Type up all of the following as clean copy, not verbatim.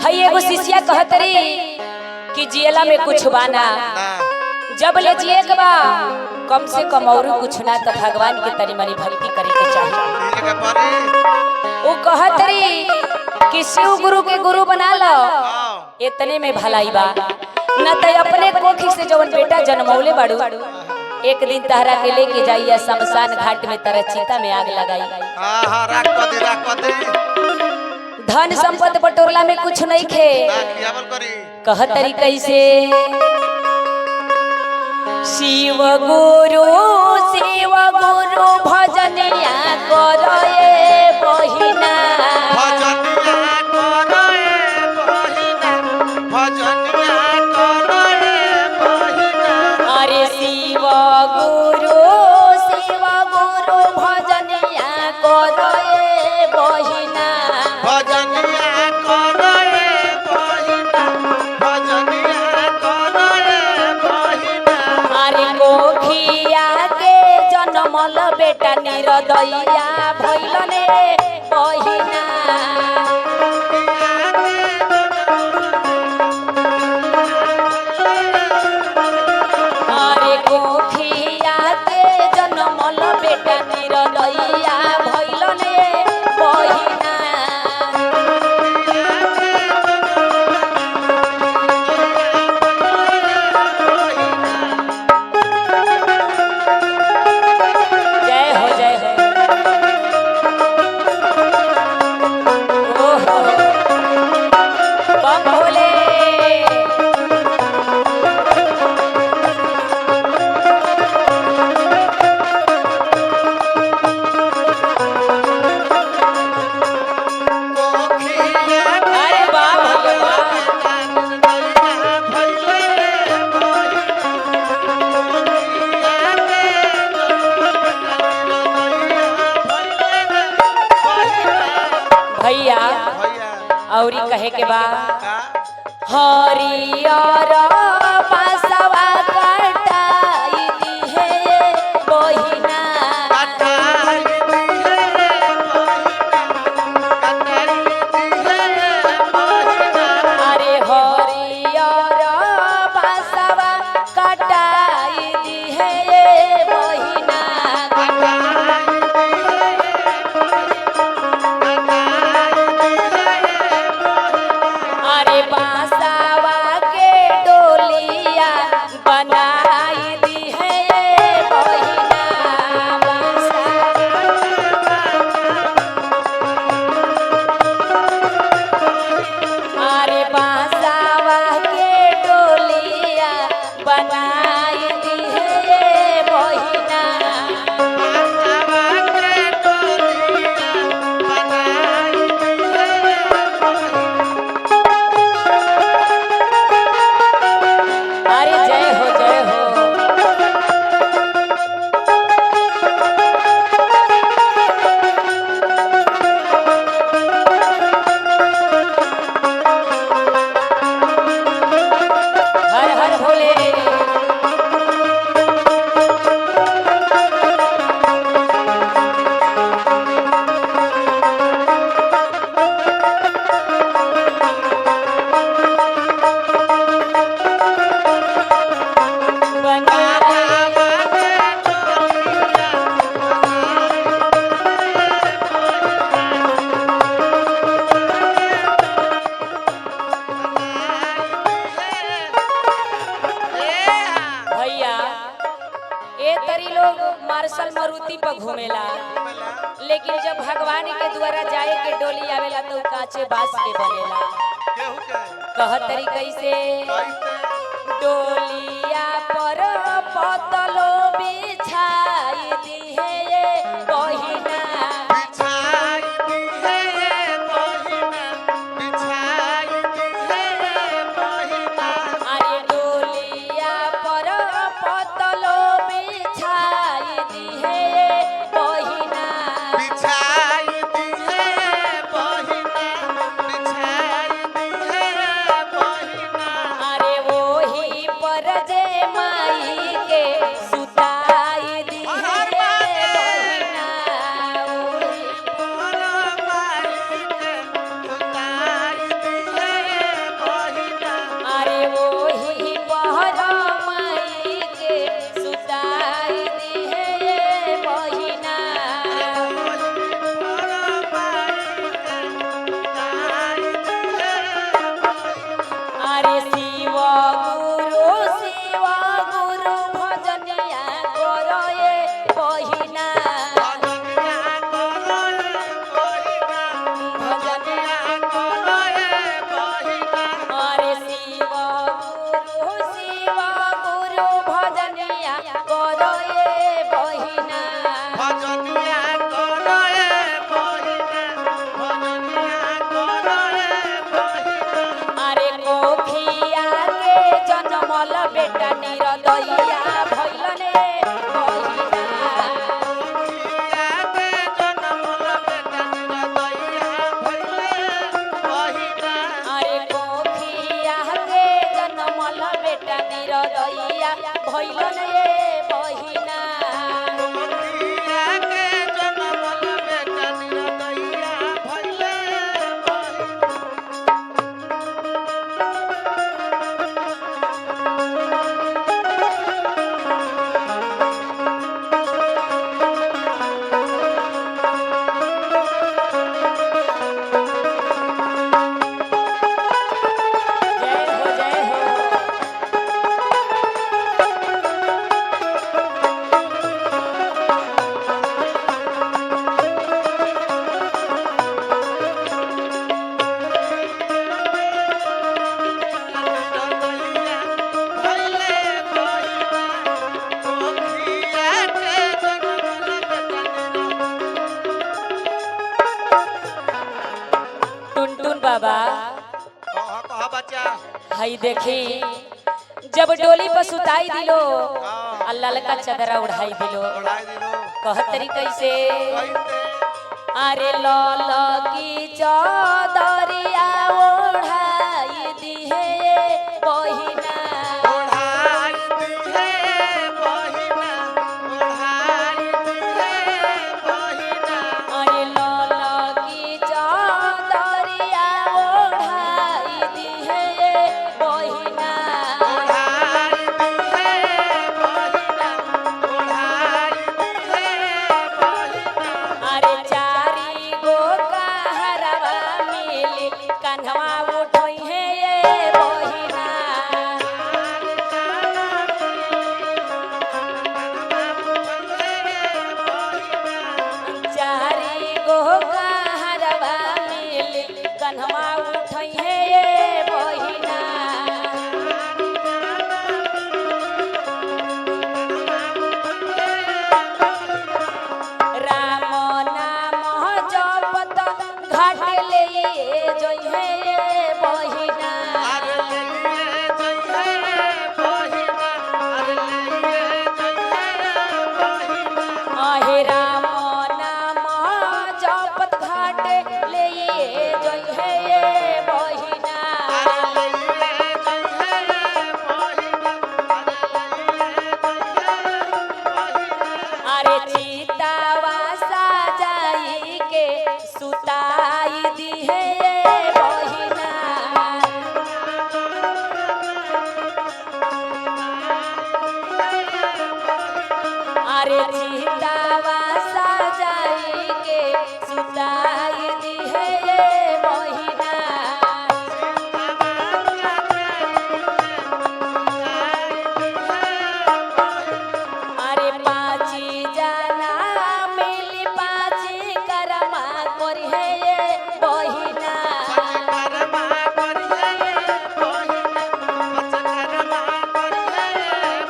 हई एगो शिष्या कहतरी कि जियला में कुछ बाना जब ले जिए के बा कम से कम और कुछ ना तो भगवान के तनी मनी भक्ति करे के चाहिए। वो कहतरी कि शिव गुरु के गुरु बना लो इतने में भलाई बा न तो अपने कोखी से जवन बेटा जन्मौले बाड़ू एक दिन तहरा के लेके जाइए शमशान घाट में तरह चिता में आग लगाई। धन संपत्ति बटोरला में कुछ नहीं खे कहतरी कैसे शिव गुरु भजनिया करो ए बहिना अरे शिव गुरु भजनिया करो ए बहिना अरे कोखिया के जन्मल बेटा निरदैया भइलने बहिना अरे कोखिया के जन्मल बेटा निरदैया भइलने बहिना भैया औरी कहे के बा हरियर बासवा कटाई दिहे बहिना अरे हरियर बासवा कटाई दिहे बहिना अरे बांसवा के डोलिया बनाई दी है बहिना अरे बांसवा के डोलिया बनाई दी है बहिना अरे जय हो जय हो हर हर भोले मार्शल मारुति पर घूमेला लेकिन जब भगवान के द्वारा जाए के डोली आवेला तो काचे बांस के बनेला कहतरी कैसे डोलिया पर पतलो बिछाई दिहे बहिना अरे डोलिया पर पतलो बिछाई दिहे बहिना अरे वही पर जे माई के जनमल बेटा निरदैया भइलने बहिना अरे कोखिया के जनमल बेटा निरदैया भइलने बहिना बाबा कहा बच्चा हई देखी जब डोली पर सुताई दिलो अल्लाह लका चदरा उड़ाई दिलो कहतरी कैसे अरे लाल की चदरिया ओढ़ाई दिहे बहिना अरे लाल की चदरिया ओढ़ाई दिहे बहिना अरे चारी गो कहरवा मिली कन्हवा उठोई है ये बहिना चारी गो कहरवा मिली कन्हवा उठोई है ये बहिना राम नाम जपत घाट ले जोई है ये बहिना आहे राम नाम जपत घाट ले जोई है ये बहिना अरे चितावा सजाई के सुताई दी है ये बहिना अरे चितावा सजाई के सुताई दी है ये बहिना अरे पाची जाना मिली पाची करमा करी है ये बहिना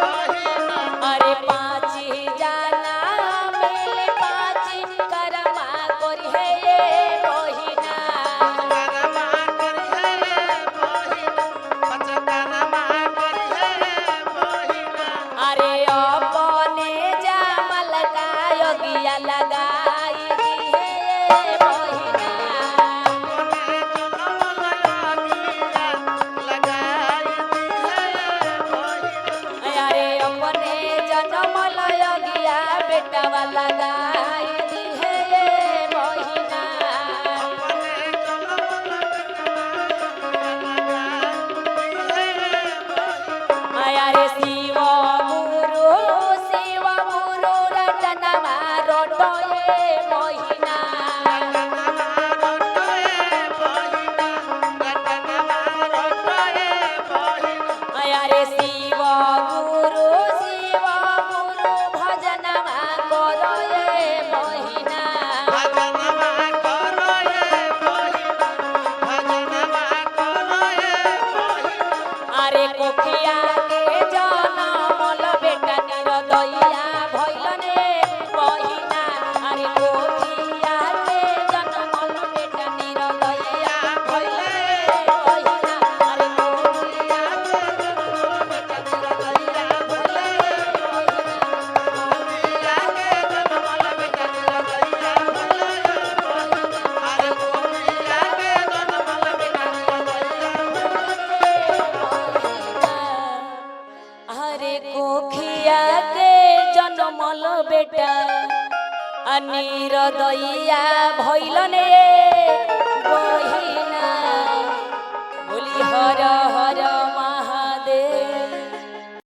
अरे पाची जाना मिली पाची करमा करी है ये बहिना अरे अपने जामल का योगिया लगाई दी है ये बहिना अरे अपने जनमल योगिया बेटावा लगाई दी है ये बहिना अरे शिव गुरु रटनमा रोटोए बहिना अरे शिव गुरु भजनमा करोए बहिना अरे कोखिया के जनमल बेटा निरदैया भइलने बहिना अरे कोखिया के जनमल बेटा निरदैया भइलने बहिना अरे कोखिया के जनमल बेटा रे कोखिया के जन्मल बेटा अनिर दैया भइलने बही